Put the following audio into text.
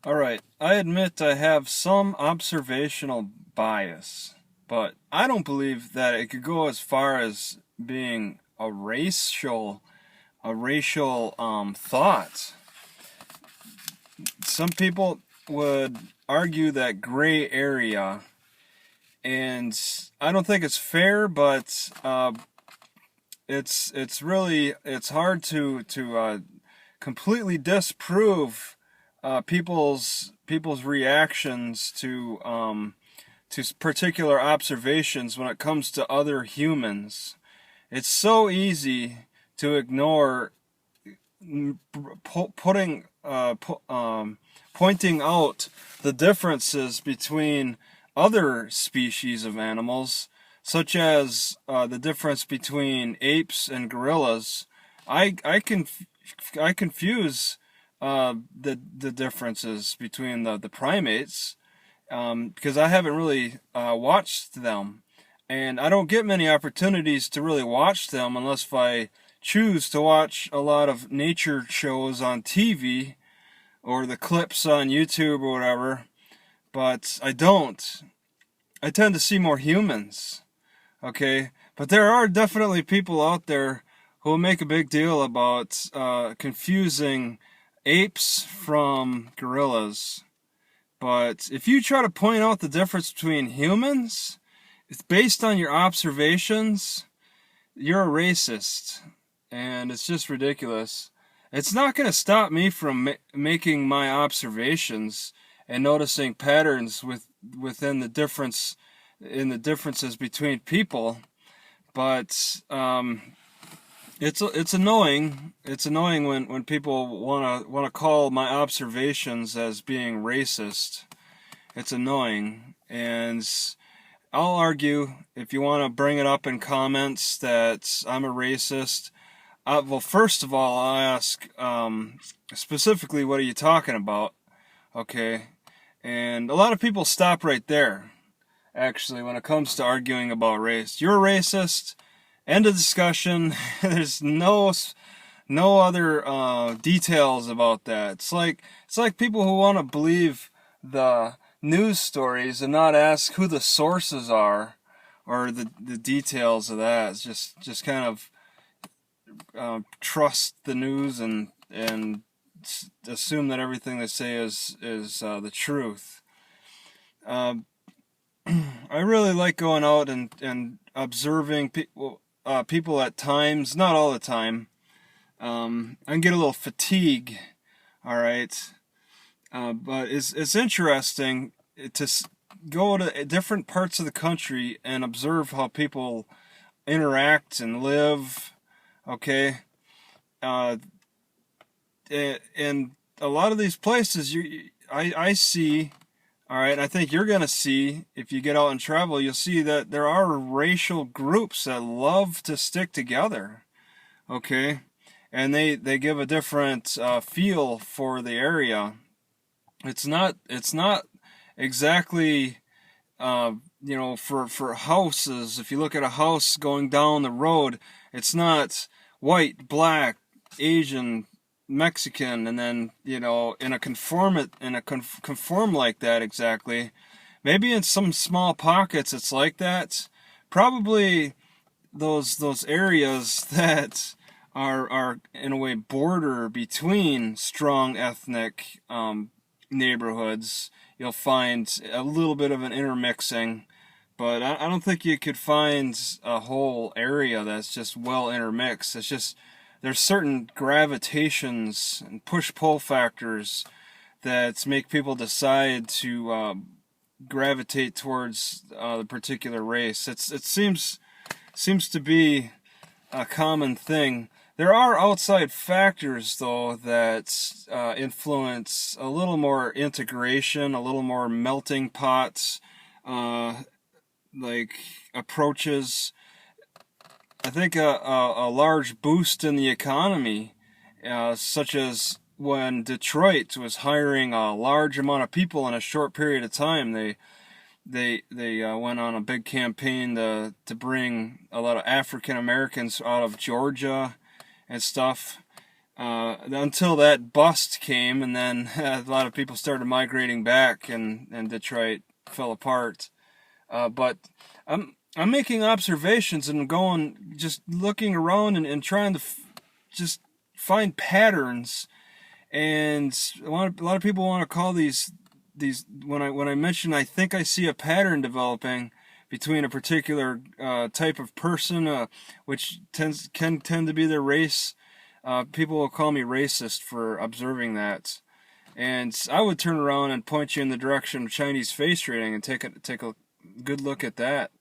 Alright, I admit I have some observational bias, but I don't believe that it could go as far as being a racial thought. Some people would argue that gray area, and I don't think it's fair, but it's hard to completely disprove people's reactions to particular observations when it comes to other humans. It's so easy to ignore putting pointing out the differences between other species of animals, such as the difference between apes and gorillas. I confuse the differences between the primates because I haven't really watched them, and I don't get many opportunities to really watch them unless if I choose to watch a lot of nature shows on TV or the clips on YouTube or whatever. But I don't. I tend to see more humans. Okay, but there are definitely people out there who will make a big deal about confusing apes from gorillas. But if you try to point out the difference between humans, it's based on your observations, you're a racist. And it's just ridiculous. It's not going to stop me from making my observations and noticing patterns within the differences between people. But it's annoying. It's annoying when people wanna call my observations as being racist. It's annoying, and I'll argue if you want to bring it up in comments that I'm a racist. Well, first of all, I'll ask specifically, what are you talking about? Okay, and a lot of people stop right there. Actually, when it comes to arguing about race, you're a racist. End of discussion. There's no other details about that. It's like people who want to believe the news stories and not ask who the sources are or the details of that. It's just kind of trust the news and assume that everything they say is the truth. I really like going out and observing people at times, not all the time. I can get a little fatigue, all right, but it's interesting to go to different parts of the country and observe how people interact and live. Okay, uh, and a lot of these places I see. All right, I think you're going to see, if you get out and travel, you'll see that there are racial groups that love to stick together, okay? And they give a different feel for the area. It's not exactly, for houses. If you look at a house going down the road, it's not white, black, Asian, Mexican, and then in a conform like that exactly. Maybe in some small pockets it's like that. Probably those areas that are in a way border between strong ethnic neighborhoods, you'll find a little bit of an intermixing. But I don't think you could find a whole area that's just well intermixed. It's just there's certain gravitations and push-pull factors that make people decide to gravitate towards the particular race. It seems to be a common thing. There are outside factors, though, that influence a little more integration, a little more melting pots, like approaches. I think a large boost in the economy, such as when Detroit was hiring a large amount of people in a short period of time. They went on a big campaign to bring a lot of African Americans out of Georgia and stuff. until that bust came, and then a lot of people started migrating back, and Detroit fell apart. But I'm making observations and going, just looking around and trying to just find patterns. And a lot of people want to call these when I mention I think I see a pattern developing between a particular type of person, which can tend to be their race. People will call me racist for observing that. And I would turn around and point you in the direction of Chinese face reading and take a good look at that.